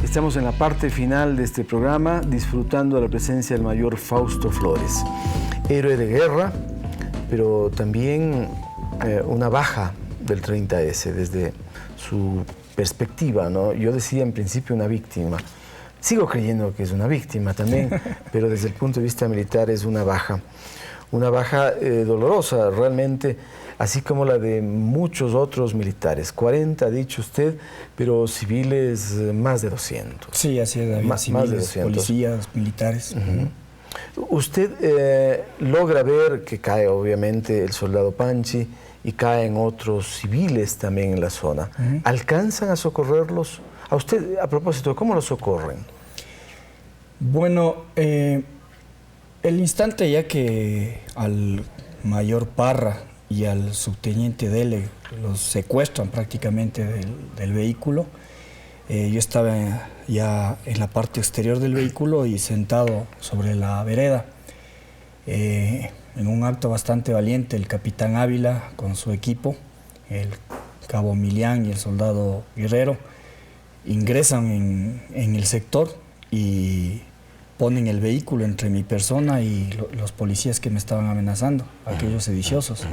Speaker 1: Estamos en la parte final de este programa, disfrutando de la presencia del mayor Fausto Flores, héroe de guerra, pero también una baja del 30S desde su perspectiva, ¿no? Yo decía en principio una víctima, sigo creyendo que es una víctima también, pero desde el punto de vista militar es una baja dolorosa realmente, así como la de muchos otros militares. 40 ha dicho usted, pero civiles más de 200.
Speaker 2: Sí, así es,
Speaker 1: más de 200.
Speaker 2: Policías, militares.
Speaker 1: Usted logra ver que cae obviamente el soldado Panchi y caen otros civiles también en la zona. ¿Alcanzan a socorrerlos? A usted, a propósito, ¿cómo los socorren?
Speaker 2: Bueno, el instante ya que al mayor Parra y al subteniente Dele los secuestran prácticamente del vehículo, yo estaba ya en la parte exterior del vehículo y sentado sobre la vereda. En un acto bastante valiente, el capitán Ávila con su equipo, el cabo Milián y el soldado Guerrero, ingresan en el sector y ponen el vehículo entre mi persona y los policías que me estaban amenazando, aquellos sediciosos.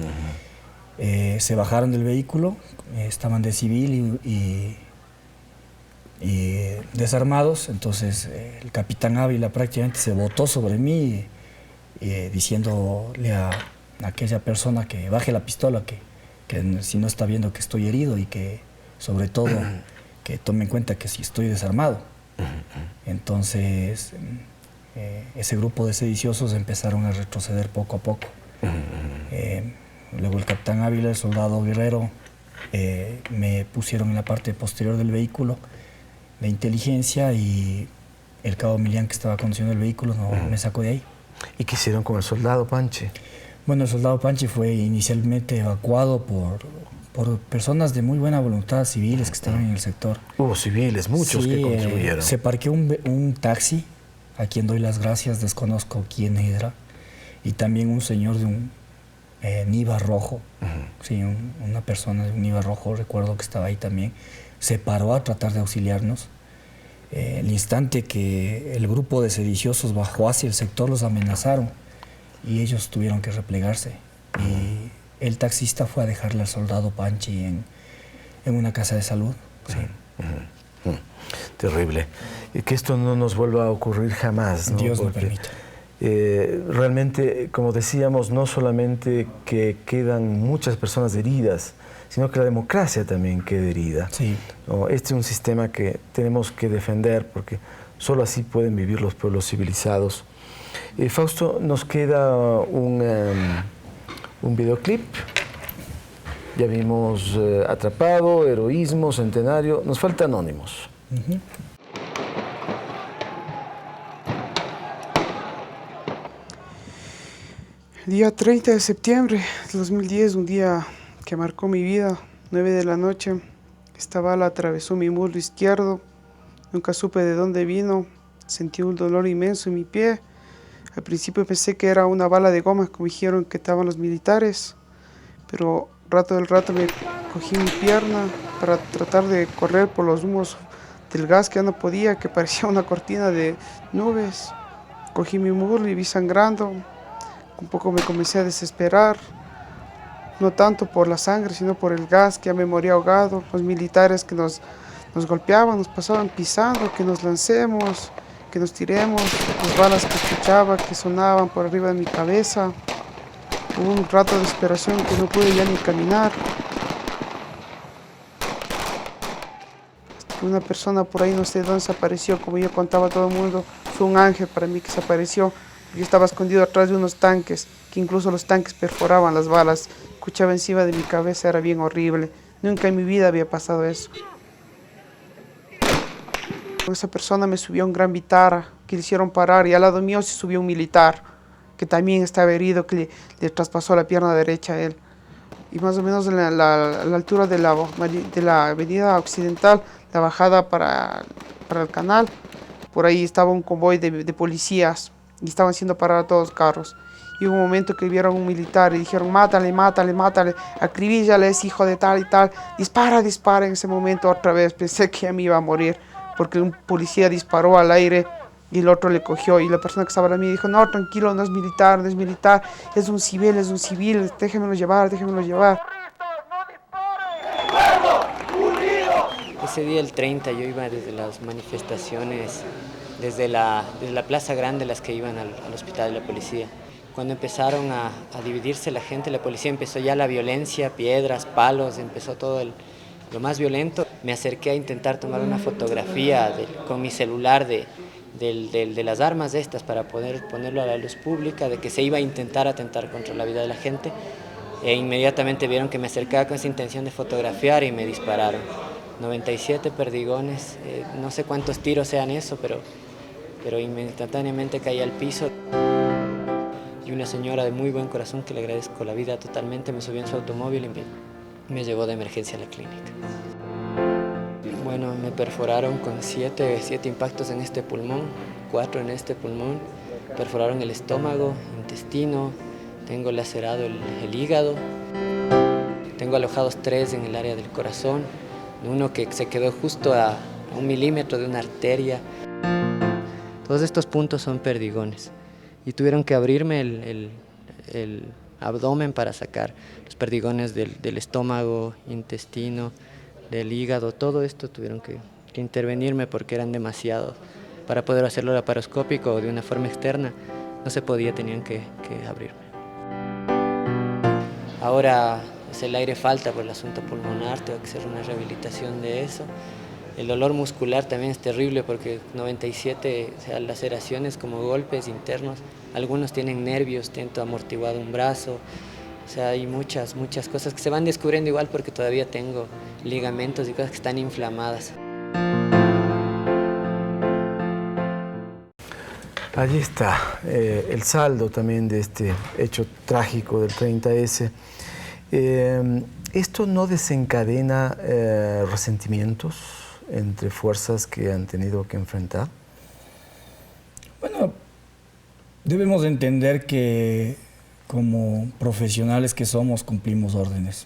Speaker 2: Se bajaron del vehículo, estaban de civil y desarmados, entonces el capitán Ávila prácticamente se botó sobre mí diciéndole a aquella persona que baje la pistola, que si no está viendo que estoy herido y que sobre todo que tome en cuenta que si estoy desarmado. Entonces, ese grupo de sediciosos empezaron a retroceder poco a poco. Luego el capitán Ávila, el soldado Guerrero, me pusieron en la parte posterior del vehículo de inteligencia y el cabo Milián, que estaba conduciendo el vehículo, me sacó de ahí.
Speaker 1: ¿Y qué hicieron con el soldado Panche?
Speaker 2: Bueno, el soldado Panche fue inicialmente evacuado por personas de muy buena voluntad, civiles que estaban en el sector.
Speaker 1: Hubo civiles, muchos que contribuyeron.
Speaker 2: Se parqueó un taxi, a quien doy las gracias, desconozco quién era, y también un señor de un Niva rojo, sí, una persona de un Niva rojo, recuerdo que estaba ahí también, se paró a tratar de auxiliarnos. El instante que el grupo de sediciosos bajó hacia el sector, los amenazaron y ellos tuvieron que replegarse. Y el taxista fue a dejarle al soldado Panchi en una casa de salud. Sí.
Speaker 1: Terrible. Y que esto no nos vuelva a ocurrir jamás, ¿no?
Speaker 2: Dios lo permita.
Speaker 1: Realmente, como decíamos, no solamente que quedan muchas personas heridas, sino que la democracia también queda herida.
Speaker 2: Sí.
Speaker 1: ¿No? Este es un sistema que tenemos que defender porque solo así pueden vivir los pueblos civilizados. Fausto, nos queda un videoclip. Ya vimos Atrapado, Heroísmo, Centenario. Nos falta Anónimos.
Speaker 19: El día 30 de septiembre de 2010, un día que marcó mi vida, 9 de la noche, esta bala atravesó mi muslo izquierdo, nunca supe de dónde vino, sentí un dolor inmenso en mi pie. Al principio pensé que era una bala de goma, como dijeron que estaban los militares, pero rato del rato me cogí mi pierna para tratar de correr por los humos del gas, que ya no podía, que parecía una cortina de nubes. Cogí mi muslo y vi sangrando. Un poco me comencé a desesperar, no tanto por la sangre, sino por el gas, que ya me moría ahogado. Los militares que nos golpeaban, nos pasaban pisando, que nos lancemos, que nos tiremos. Las balas que escuchaba, que sonaban por arriba de mi cabeza. Hubo un rato de desesperación que no pude ya ni caminar. Una persona por ahí, no sé dónde se apareció, como yo contaba a todo el mundo, fue un ángel para mí que se apareció. Yo estaba escondido atrás de unos tanques, que incluso los tanques perforaban las balas. Escuchaba encima de mi cabeza, era bien horrible. Nunca en mi vida había pasado eso. Esa persona me subió a un gran Vitara, que le hicieron parar, y al lado mío se subió un militar, que también estaba herido, que le traspasó la pierna derecha a él. Y más o menos a la altura de la avenida Occidental, la bajada para el canal, por ahí estaba un convoy de policías, y estaban haciendo parar a todos los carros. Y hubo un momento que vieron a un militar y dijeron, mátale, mátale, mátale, acribíllale, es hijo de tal y tal, dispara, dispara. En ese momento otra vez pensé que ya me iba a morir, porque un policía disparó al aire y el otro le cogió, y la persona que estaba a mí dijo, no, tranquilo, no es militar, no es militar, es un civil, déjenmelo llevar, déjenmelo llevar.
Speaker 7: Ese día, el 30, yo iba desde las manifestaciones, desde la Plaza Grande, las que iban al hospital de la policía. Cuando empezaron a dividirse la gente, la policía empezó ya la violencia, piedras, palos, empezó todo lo más violento. Me acerqué a intentar tomar una fotografía con mi celular de las armas estas para poder ponerlo a la luz pública, de que se iba a intentar atentar contra la vida de la gente. E inmediatamente vieron que me acercaba con esa intención de fotografiar y me dispararon. 97 perdigones, no sé cuántos tiros sean eso, pero instantáneamente caí al piso. Y una señora de muy buen corazón, que le agradezco la vida totalmente, me subió en su automóvil y me llevó de emergencia a la clínica. Bueno, me perforaron con 7 impactos en este pulmón, 4 en este pulmón, perforaron el estómago, intestino, tengo lacerado el hígado, tengo alojados 3 en el área del corazón, uno que se quedó justo a 1 milímetro de una arteria. Todos estos puntos son perdigones y tuvieron que abrirme el abdomen para sacar los perdigones del estómago, intestino, del hígado. Todo esto tuvieron que intervenirme porque eran demasiados. Para poder hacerlo laparoscópico o de una forma externa no se podía, tenían que abrirme. Ahora pues el aire falta por el asunto pulmonar, tengo que hacer una rehabilitación de eso. El dolor muscular también es terrible porque 97 laceraciones como golpes internos, algunos tienen nervios, tienen amortiguado un brazo, o sea, hay muchas cosas que se van descubriendo igual porque todavía tengo ligamentos y cosas que están inflamadas.
Speaker 1: Allí está el saldo también de este hecho trágico del 30S. ¿Esto no desencadena resentimientos entre fuerzas que han tenido que enfrentar?
Speaker 2: Bueno, debemos entender que como profesionales que somos cumplimos órdenes.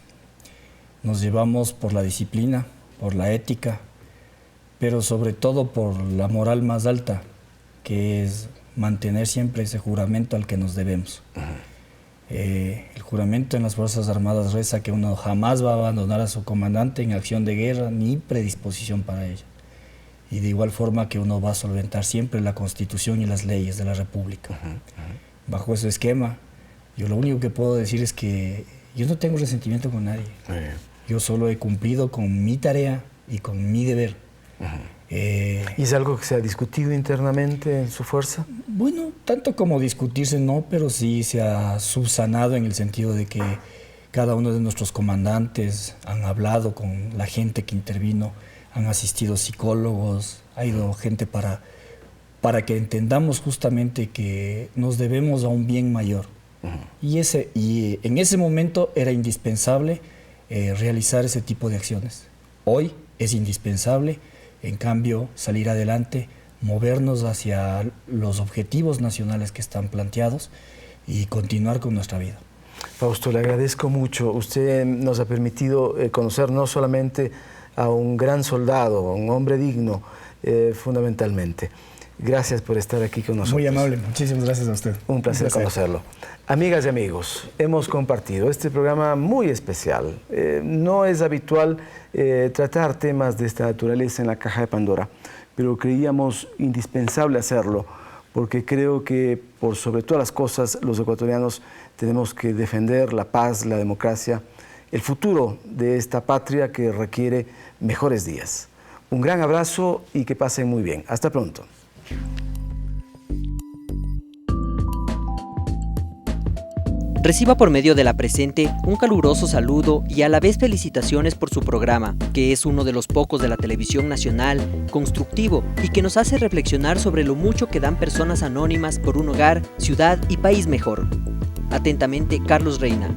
Speaker 2: Nos llevamos por la disciplina, por la ética, pero sobre todo por la moral más alta, que es mantener siempre ese juramento al que nos debemos. El juramento en las Fuerzas Armadas reza que uno jamás va a abandonar a su comandante en acción de guerra ni predisposición para ella. Y de igual forma que uno va a solventar siempre la Constitución y las leyes de la República. Bajo ese esquema, yo lo único que puedo decir es que yo no tengo resentimiento con nadie. Yo solo he cumplido con mi tarea y con mi deber.
Speaker 1: ¿Y es algo que se ha discutido internamente en su fuerza?
Speaker 2: Bueno, tanto como discutirse no, pero sí se ha subsanado en el sentido de que cada uno de nuestros comandantes han hablado con la gente que intervino, han asistido psicólogos, ha ido gente para que entendamos justamente que nos debemos a un bien mayor. Y en ese momento era indispensable realizar ese tipo de acciones. Hoy es indispensable, en cambio, salir adelante, movernos hacia los objetivos nacionales que están planteados y continuar con nuestra vida.
Speaker 1: Fausto, le agradezco mucho. Usted nos ha permitido conocer no solamente a un gran soldado, a un hombre digno, fundamentalmente. Gracias por estar aquí con nosotros.
Speaker 2: Muy amable, muchísimas gracias a usted.
Speaker 1: Un placer conocerlo. Amigas y amigos, hemos compartido este programa muy especial. No es habitual tratar temas de esta naturaleza en la Caja de Pandora, pero creíamos indispensable hacerlo porque creo que por sobre todas las cosas los ecuatorianos tenemos que defender la paz, la democracia, el futuro de esta patria que requiere mejores días. Un gran abrazo y que pasen muy bien. Hasta pronto.
Speaker 4: Reciba por medio de la presente un caluroso saludo y a la vez felicitaciones por su programa, que es uno de los pocos de la televisión nacional, constructivo y que nos hace reflexionar sobre lo mucho que dan personas anónimas por un hogar, ciudad y país mejor. Atentamente, Carlos Reina.